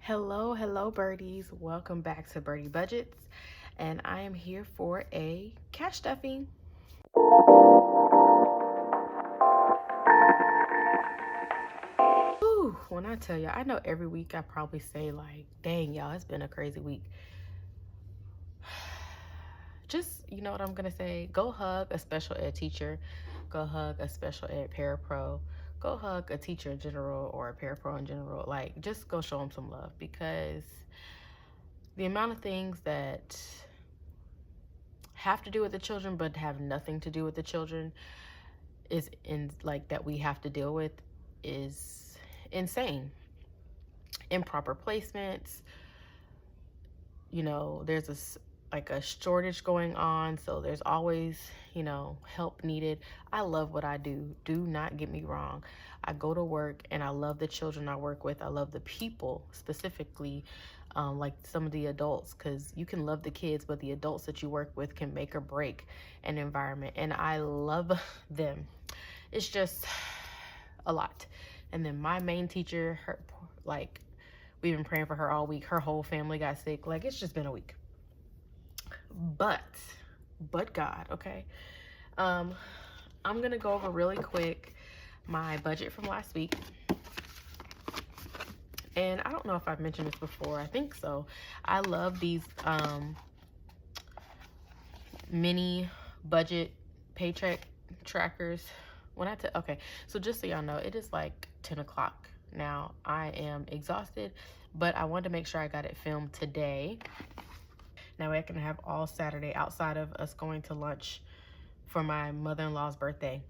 Hello, birdies. Welcome back to Birdie Budgets, and I am here for a cash stuffing. Whew, when I tell you, I know every week I probably say, like, dang, y'all, it's been a crazy week. Just, you know what I'm gonna say? Go hug a special ed teacher, go hug a special ed parapro, go hug a teacher in general or a parapro in general. Like, just go show them some love because the amount of things that have to do with the children but have nothing to do with the children is in like that we have to deal with is insane. Improper placements, there's a shortage going on, so there's always, help needed. I love what I do not get me wrong. I go to work and I love the children I work with. I love the people specifically, like some of the adults, because you can love the kids, but the adults that you work with can make or break an environment, and I love them. It's just a lot. And then my main teacher, like, we've been praying for her all week. Her whole family got sick. Like, it's just been a week. But God, okay. I'm gonna go over really quick my budget from last week. And I don't know if I've mentioned this before. I think so. I love these mini budget paycheck trackers. Okay, so just so y'all know, it is like 10 o'clock now. I am exhausted, but I wanted to make sure I got it filmed today. Now I can have all Saturday outside of us going to lunch for my mother-in-law's birthday.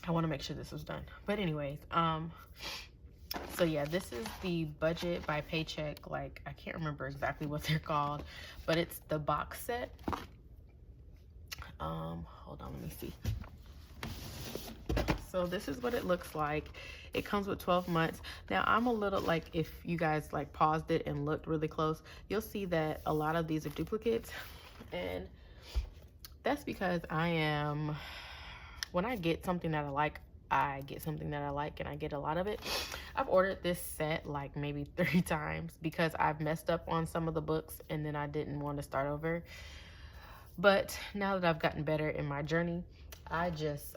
I want to make sure this was done. But anyways, so yeah, this is the budget by paycheck. Like, I can't remember exactly what they're called, but it's the box set. Hold on, let me see. So this is what it looks like. It comes with 12 months. Now I'm a little, like, if you guys like paused it and looked really close, you'll see that a lot of these are duplicates. And that's because when I get something that I get something that I like and I get a lot of it. I've ordered this set like maybe 3 times because I've messed up on some of the books and then I didn't want to start over. But now that I've gotten better in my journey, I just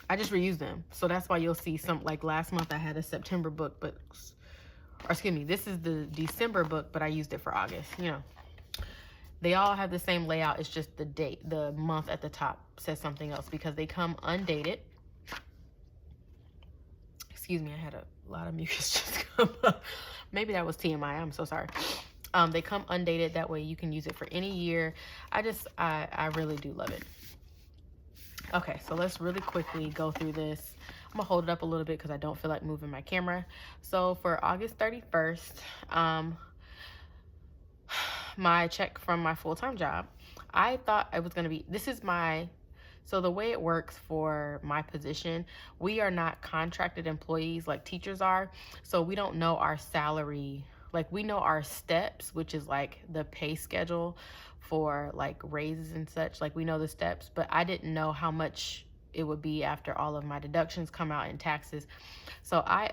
reuse them. So that's why you'll see some, like last month I had a September book, or excuse me, this is the December book, but I used it for August. They all have the same layout. It's just the date, the month at the top says something else because they come undated. Excuse me, I had a lot of mucus just come up. Maybe that was TMI. I'm so sorry. They come undated. That way you can use it for any year. I really do love it. Okay, so let's really quickly go through this. I'm gonna hold it up a little bit because I don't feel like moving my camera. So for August 31st, my check from my full-time job, I thought it was gonna be, so the way it works for my position, we are not contracted employees like teachers are. So we don't know our salary. Like, we know our steps, which is like the pay schedule for like raises and such. Like, we know the steps, but I didn't know how much it would be after all of my deductions come out in taxes. So I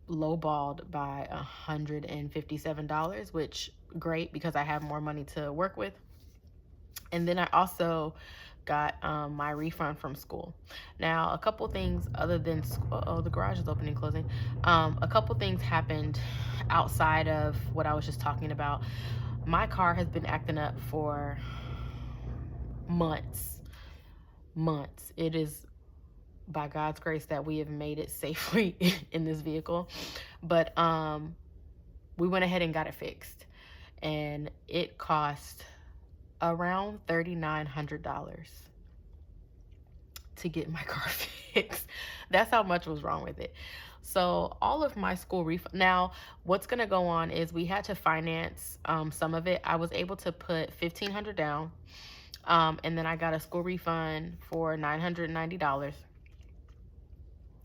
lowballed by $157, which great because I have more money to work with. And then I also got my refund from school. Now, a couple things other than the garage is opening and closing. A couple things happened outside of what I was just talking about. My car has been acting up for months. It is by God's grace that we have made it safely in this vehicle. But we went ahead and got it fixed, and it cost around $3,900 to get my car fixed. That's how much was wrong with it. So all of my school refund. Now, what's gonna go on is we had to finance some of it. I was able to put $1,500 down, and then I got a school refund for $990.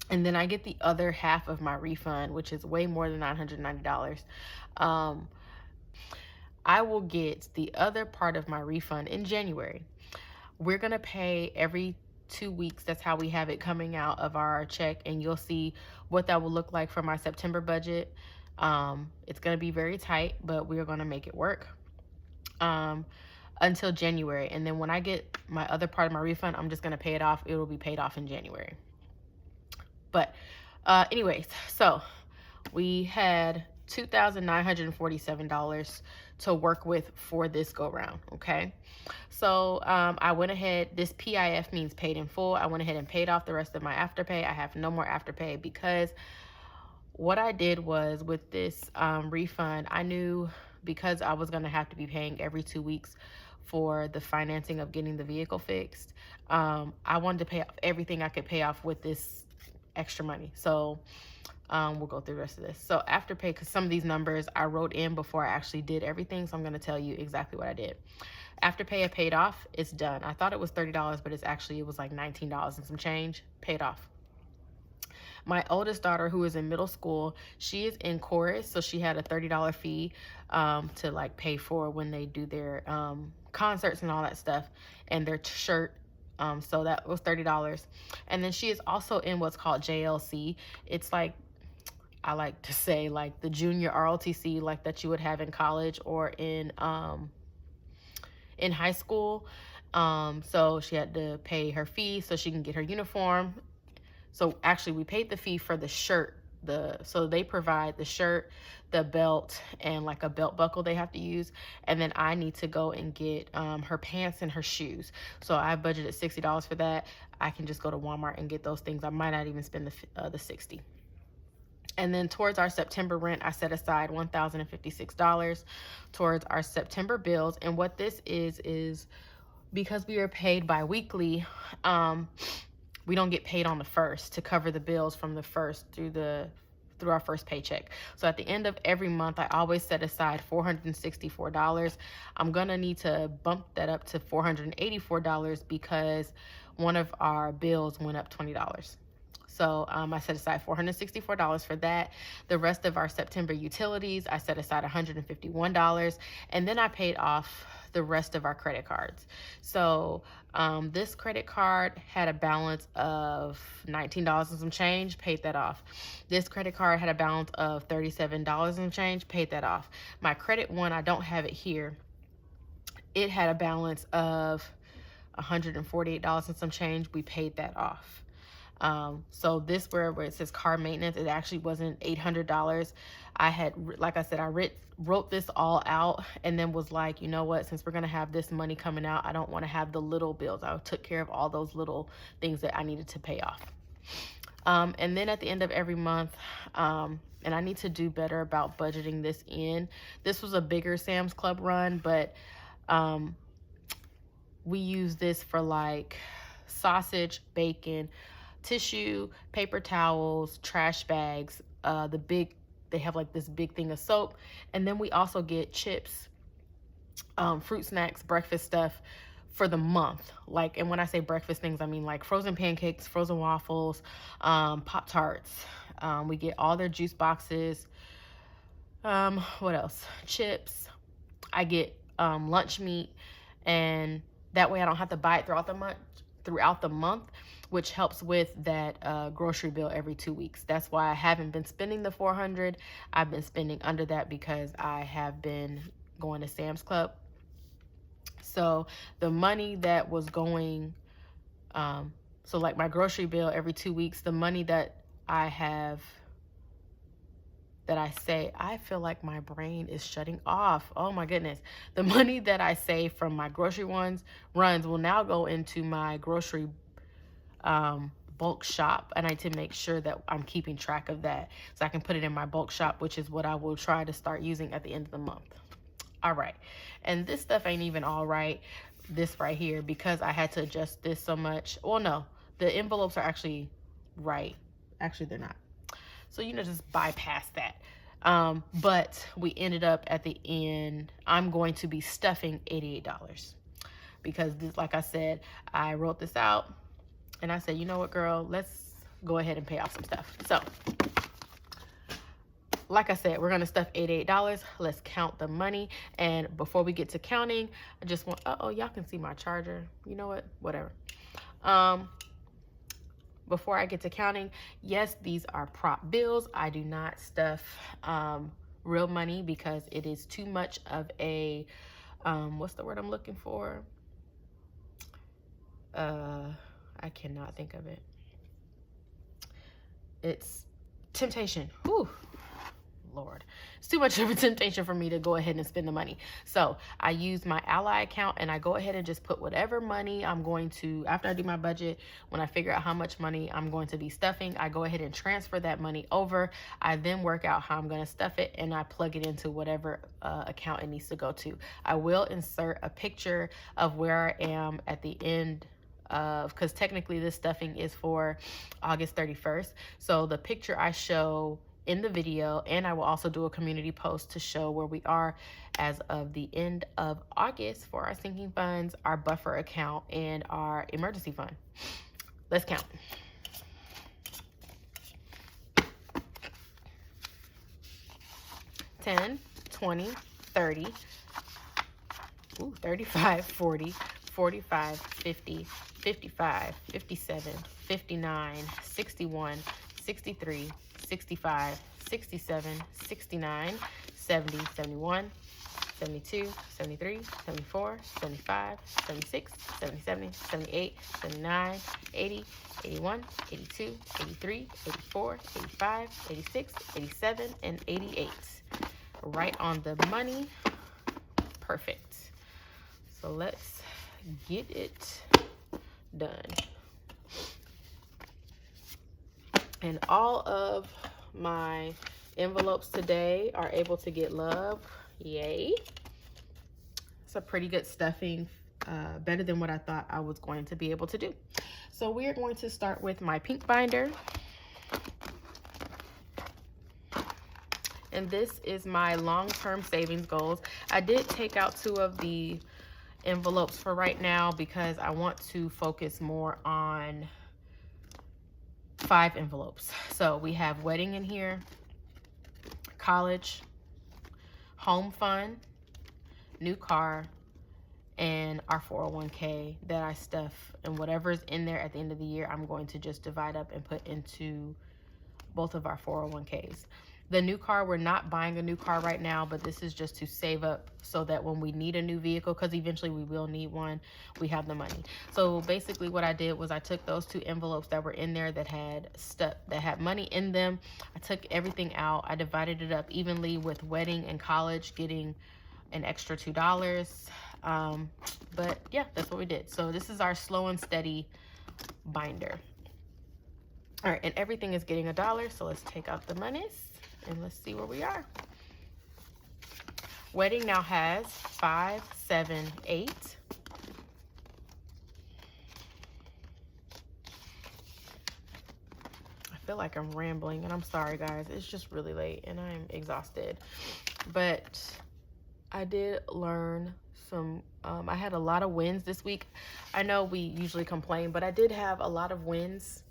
And then I get the other half of my refund, which is way more than $990. I will get the other part of my refund in January. We're going to pay every 2 weeks. That's how we have it coming out of our check. And you'll see what that will look like for my September budget. It's going to be very tight, but we are going to make it work. Until January. And then when I get my other part of my refund, I'm just going to pay it off. It will be paid off in January. But anyways, so we had $2,947 to work with for this go round. Okay. So I went ahead, this PIF means paid in full. I went ahead and paid off the rest of my Afterpay. I have no more Afterpay because what I did was with this refund, I knew because I was going to have to be paying every 2 weeks for the financing of getting the vehicle fixed. I wanted to pay off everything I could pay off with this extra money. So we'll go through the rest of this. So Afterpay, because some of these numbers I wrote in before I actually did everything. So I'm going to tell you exactly what I did. Afterpay, I paid off. It's done. I thought it was $30, but it was like $19 and some change. Paid off. My oldest daughter, who is in middle school, she is in chorus, so she had a $30 fee to like pay for when they do their concerts and all that stuff, and their shirt. So that was $30. And then she is also in what's called JLC. It's like, I like to say, like the junior ROTC, like that you would have in college or in high school. So she had to pay her fee so she can get her uniform. So actually we paid the fee for the shirt. So they provide the shirt, the belt, and like a belt buckle they have to use. And then I need to go and get her pants and her shoes. So I budgeted $60 for that. I can just go to Walmart and get those things. I might not even spend the $60. And then towards our September rent, I set aside $1,056 towards our September bills. And what this is because we are paid bi-weekly, we don't get paid on the first to cover the bills from the first through our first paycheck. So at the end of every month, I always set aside $464. I'm gonna need to bump that up to $484 because one of our bills went up $20. So I set aside $464 for that. The rest of our September utilities, I set aside $151. And then I paid off the rest of our credit cards. So this credit card had a balance of $19 and some change, paid that off. This credit card had a balance of $37 and change, paid that off. My credit one, I don't have it here. It had a balance of $148 and some change. We paid that off. So this where it says car maintenance, it actually wasn't $800. I had, like I said, I wrote this all out and then was like, you know what, since we're going to have this money coming out, I don't want to have the little bills. I took care of all those little things that I needed to pay off. And then at the end of every month, and I need to do better about budgeting this in. This was a bigger Sam's Club run, but we use this for like sausage, bacon, tissue, paper towels, trash bags, they have like this big thing of soap. And then we also get chips, fruit snacks, breakfast stuff for the month. Like, and when I say breakfast things, I mean like frozen pancakes, frozen waffles, Pop-Tarts. We get all their juice boxes. What else? Chips. I get lunch meat, and that way I don't have to buy it throughout the month, which helps with that grocery bill every 2 weeks. That's why I haven't been spending the $400. I've been spending under that because I have been going to Sam's Club. So the money that was going, so like my grocery bill every 2 weeks, the money that I have, that I say, I feel like my brain is shutting off. Oh my goodness. The money that I save from my grocery runs will now go into my grocery bulk shop. And I need to make sure that I'm keeping track of that so I can put it in my bulk shop, which is what I will try to start using at the end of the month. All right. And this stuff ain't even all right. This right here, because I had to adjust this so much. Well, no, the envelopes are actually right. Actually, they're not. So, just bypass that. But we ended up at the end, I'm going to be stuffing $88 because this, like I said, I wrote this out and I said, you know what, girl, let's go ahead and pay off some stuff. So, like I said, we're going to stuff $88. Let's count the money. And before we get to counting, I just want, y'all can see my charger. You know what? Whatever. before I get to counting, yes, these are prop bills. I do not stuff real money because it is too much of a, what's the word I'm looking for? I cannot think of it. It's temptation. Whew. Lord, it's too much of a temptation for me to go ahead and spend the money. So I use my Ally account and I go ahead and just put whatever money I'm going to, after I do my budget, when I figure out how much money I'm going to be stuffing, I go ahead and transfer that money over. I then work out how I'm going to stuff it and I plug it into whatever account it needs to go to. I will insert a picture of where I am at the end because technically this stuffing is for August 31st. So the picture I show in the video, and I will also do a community post to show where we are as of the end of August for our sinking funds, our buffer account, and our emergency fund. Let's count. $10, $20, $30, 35, $40, $45, $50, $55, $57, $59, $61, $63, $65, $67, $69, $70, $71, $72, $73, $74, $75, $76, $77, $78, $79, $80, $81, $82, $83, $84, $85, $86, $87, and $88. Right on the money. Perfect. So let's get it done. And all of my envelopes today are able to get love. Yay. It's a pretty good stuffing, better than what I thought I was going to be able to do. So we are going to start with my pink binder. And this is my long-term savings goals. I did take out 2 of the envelopes for right now because I want to focus more on 5 envelopes. So we have wedding in here, college, home fund, new car, and our 401k that I stuff. And whatever's in there at the end of the year, I'm going to just divide up and put into both of our 401ks. The new car, we're not buying a new car right now, but this is just to save up so that when we need a new vehicle, because eventually we will need one, we have the money. So basically what I did was I took those 2 envelopes that were in there that had money in them. I took everything out. I divided it up evenly with wedding and college getting an extra $2. But yeah, that's what we did. So this is our slow and steady binder. All right, and everything is getting $1. So let's take out the monies. And let's see where we are. Wedding now has 5, 7, 8. I feel like I'm rambling, and I'm sorry, guys. It's just really late, and I'm exhausted. But I did learn some, I had a lot of wins this week. I know we usually complain, but I did have a lot of wins.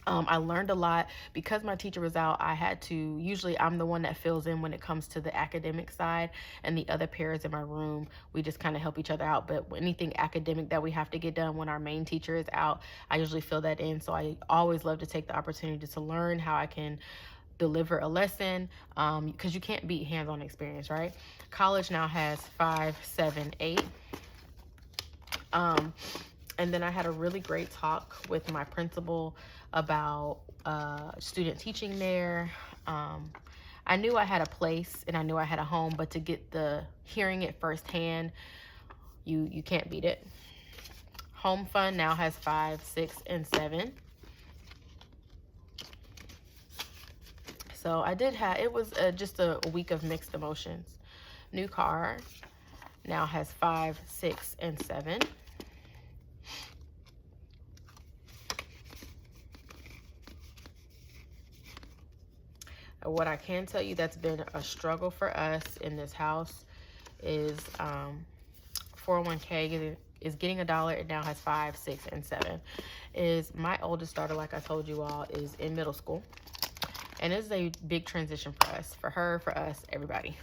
I learned a lot. Because my teacher was out, I had to, usually I'm the one that fills in when it comes to the academic side, and the other pairs in my room, we just kind of help each other out. But anything academic that we have to get done when our main teacher is out, I usually fill that in. So I always love to take the opportunity to learn how I can deliver a lesson, because you can't beat hands-on experience, right? College now has 5, 7, 8. And then I had a really great talk with my principal about student teaching there. I knew I had a place and I knew I had a home, but to get the hearing it firsthand, you can't beat it. Home fund now has 5, 6, and 7. So I did have, it was just a week of mixed emotions. New car now has 5, 6, and 7. What I can tell you that's been a struggle for us in this house is 401k is getting $1. It now has 5, 6, and 7. Is my oldest daughter, like I told you all, is in middle school. And it's a big transition for us, for her, for us, everybody.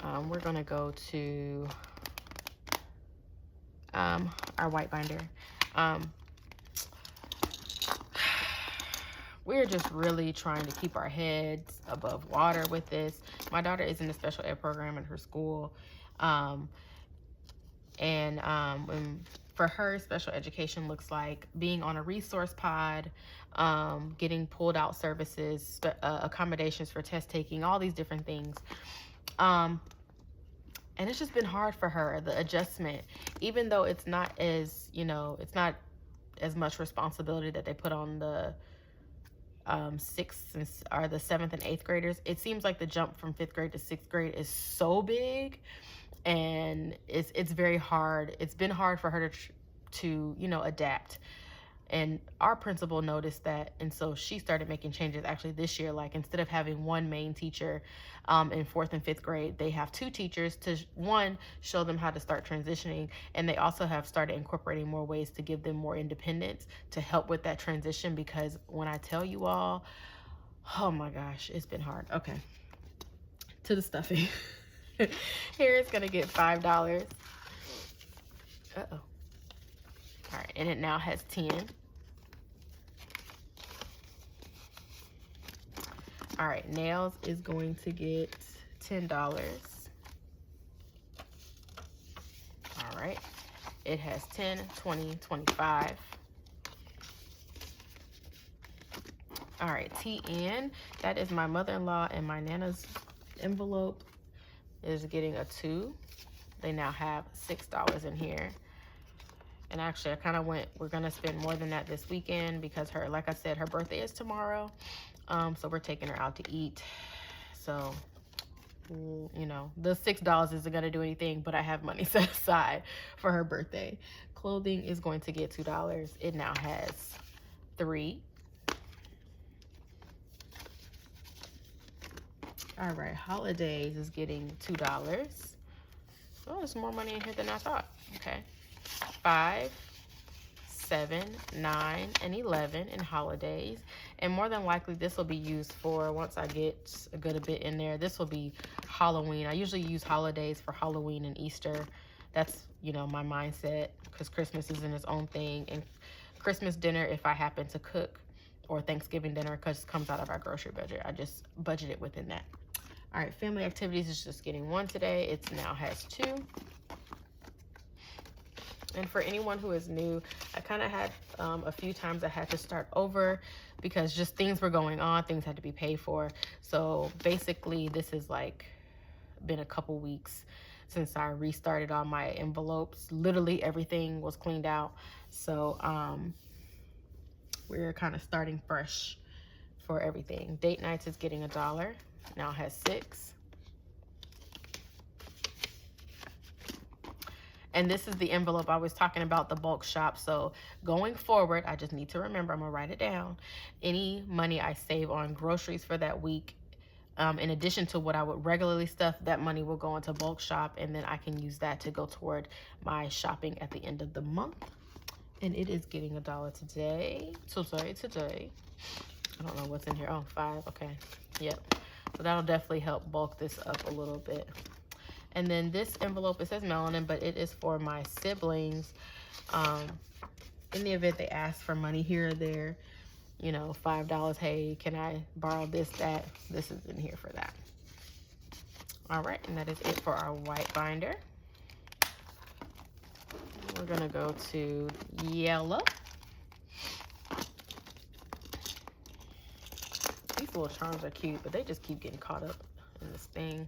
We're going to go to our white binder. we're just really trying to keep our heads above water with this. My daughter is in a special ed program in her school. And for her, special education looks like being on a resource pod, getting pulled out services, accommodations for test taking, all these different things. And it's just been hard for her, the adjustment, even though it's not as, it's not as much responsibility that they put on the or the 7th and 8th graders. It seems like the jump from 5th grade to 6th grade is so big, and it's very hard. It's been hard for her to adapt. And our principal noticed that, and so she started making changes actually this year. Like, instead of having one main teacher in 4th and 5th grade, they have 2 teachers to, one, show them how to start transitioning, and they also have started incorporating more ways to give them more independence to help with that transition. Because when I tell you all, oh my gosh, it's been hard. Okay, to the stuffing. Here it's gonna get $5. Uh-oh. All right, and it now has 10. All right, nails is going to get $10. All right, it has 10, 20, 25. All right, TN, that is my mother-in-law and my Nana's envelope, is getting a 2. They now have $6 in here. And actually, I kind of we're going to spend more than that this weekend because like I said, her birthday is tomorrow. So we're taking her out to eat. So, the $6 isn't going to do anything, but I have money set aside for her birthday. Clothing is going to get $2. It now has 3. All right, holidays is getting $2. Oh, there's more money in here than I thought. Okay. 5, 7, 9, and 11 in holidays. And more than likely, this will be used for, once I get a good bit in there, this will be Halloween. I usually use holidays for Halloween and Easter. That's, my mindset, because Christmas is in its own thing. And Christmas dinner, if I happen to cook, or Thanksgiving dinner, because it comes out of our grocery budget, I just budget it within that. All right, family activities is just getting 1 today. It now has 2. And for anyone who is new, I kind of had a few times I had to start over because just things were going on. Things had to be paid for. So basically, this is been a couple weeks since I restarted all my envelopes. Literally everything was cleaned out. So we're kind of starting fresh for everything. Date nights is getting $1. Now has 6. And this is the envelope I was talking about, the bulk shop. So going forward, I just need to remember, I'm gonna write it down. Any money I save on groceries for that week, in addition to what I would regularly stuff, that money will go into bulk shop, and then I can use that to go toward my shopping at the end of the month. And it is getting $1 today. So sorry, today. I don't know what's in here. Oh, 5, okay. Yep. So that'll definitely help bulk this up a little bit. And then this envelope, it says melanin, but it is for my siblings. In the event they ask for money here or there, $5, hey, can I borrow this, that? This is in here for that. All right, and that is it for our white binder. We're gonna go to yellow. These little charms are cute, but they just keep getting caught up in this thing.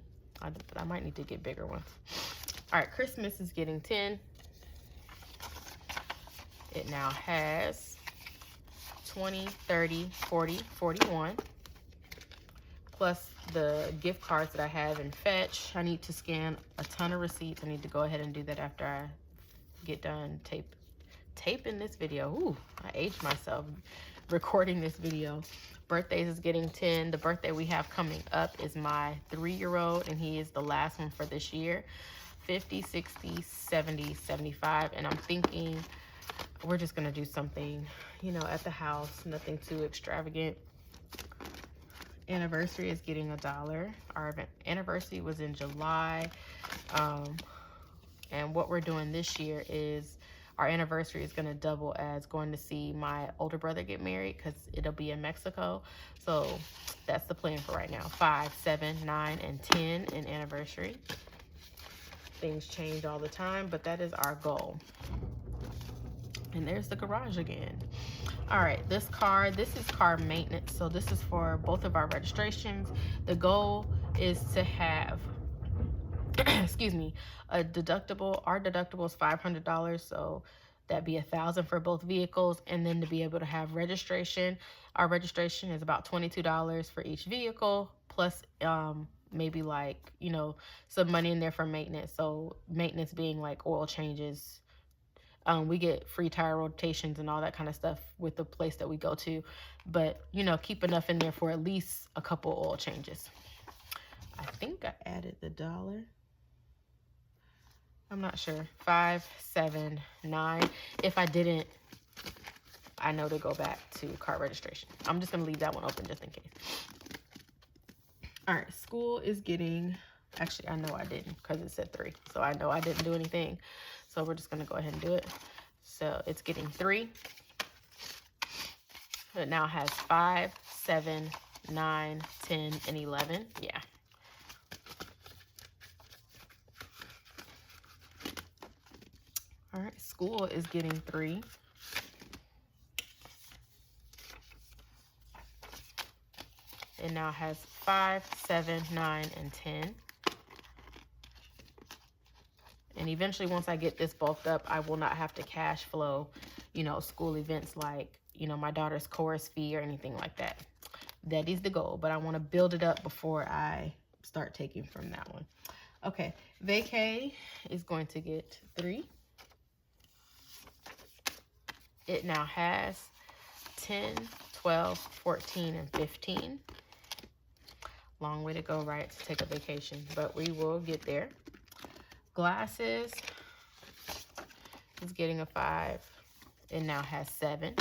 I might need to get bigger ones. All right, Christmas is getting 10. It now has 20, 30, 40, 41. Plus the gift cards that I have in Fetch. I need to scan a ton of receipts. I need to go ahead and do that after I get done taping this video. Ooh, I aged myself recording this video. Birthdays is getting 10. The birthday we have coming up is my 3-year-old, and he is the last one for this year. 50, 60, 70, 75. And I'm thinking we're just gonna do something, at the house, nothing too extravagant. Anniversary is getting $1. Our anniversary was in July. And what we're doing this year is our anniversary is going to double as going to see my older brother get married, because it'll be in Mexico. So that's the plan for right now. 5, 7, 9, and 10 in anniversary. Things change all the time, but that is our goal. And there's the garage again. All right, this is car maintenance. So this is for both of our registrations. The goal is to have excuse me, a deductible. Our deductible is $500, so that'd be $1,000 for both vehicles. And then to be able to have registration, our registration is about $22 for each vehicle, plus maybe like, you know, some money in there for maintenance. So maintenance being like oil changes. We get free tire rotations and all that kind of stuff with the place that we go to, but you know, keep enough in there for at least a couple oil changes. I think I added the dollar. I'm not sure. 5, 7, 9. If I didn't, I know to go back to car registration. I'm just gonna leave that one open just in case. All right, school is getting, actually I know I didn't, because it said 3, so I know I didn't do anything. So we're just gonna go ahead and do it. So it's getting 3. It now has 5, 7, 9, 10, and 11. Yeah. All right, school is getting 3. It now has 5, 7, 9, and 10. And eventually, once I get this bulked up, I will not have to cash flow, you know, school events like, you know, my daughter's chorus fee or anything like that. That is the goal, but I want to build it up before I start taking from that one. Okay, vacay is going to get 3. It now has 10, 12, 14, and 15. Long way to go, right, to take a vacation, but we will get there. Glasses is getting a 5. It now has 7.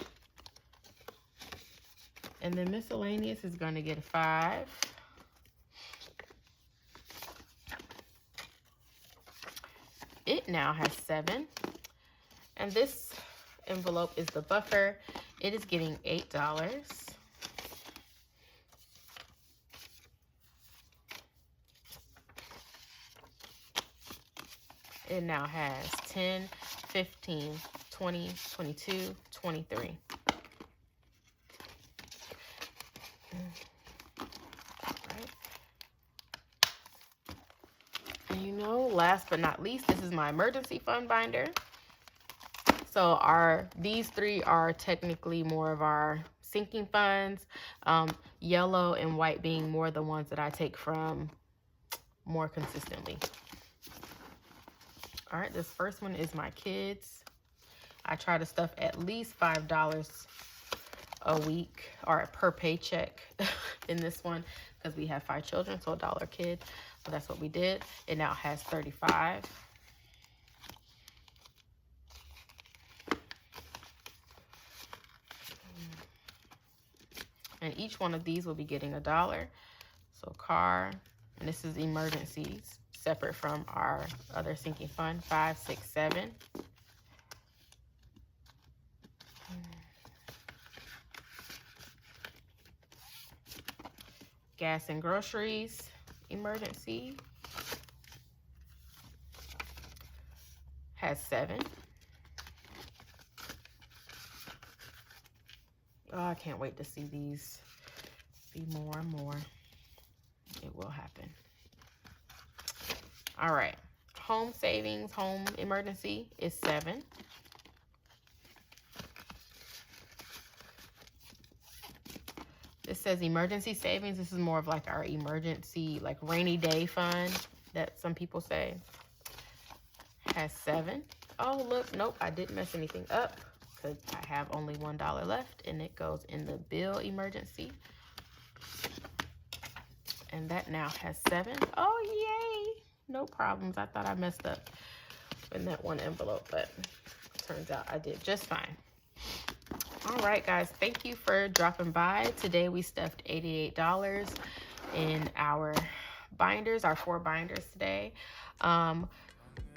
And then miscellaneous is going to get a 5. It now has 7. And this envelope is the buffer. It is getting $8. It now has 10, 15, 20, 22, 23. Right. And you know, last but not least, this is my emergency fund binder. So these 3 are technically more of our sinking funds, yellow and white being more the ones that I take from more consistently. All right, this first one is my kids. I try to stuff at least $5 a week or per paycheck in this one, because we have 5 children, so $1 a kid. So that's what we did. It now has 35. And each one of these will be getting $1. So car, and this is emergencies, separate from our other sinking fund. 5, 6, 7. Gas and groceries, emergency, has 7. Oh, I can't wait to see these be more and more. It will happen. All right. Home savings, home emergency is 7. This says emergency savings. This is more of like our emergency, like rainy day fund that some people say. Has 7. Oh, look. Nope, I didn't mess anything up, because I have only $1 left, and it goes in the bill emergency. And that now has 7. Oh, yay. No problems. I thought I messed up in that one envelope, but turns out I did just fine. All right, guys. Thank you for dropping by. Today we stuffed $88 in our binders, our 4 binders today.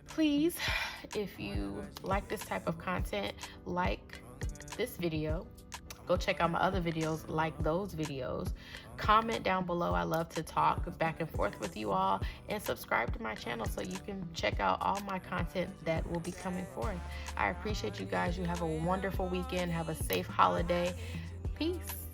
Please, if you like this type of content, like this video, go check out my other videos, like those videos. Comment down below. I love to talk back and forth with you all, and subscribe to my channel so you can check out all my content that will be coming forth. I appreciate you guys. You have a wonderful weekend. Have a safe holiday. Peace.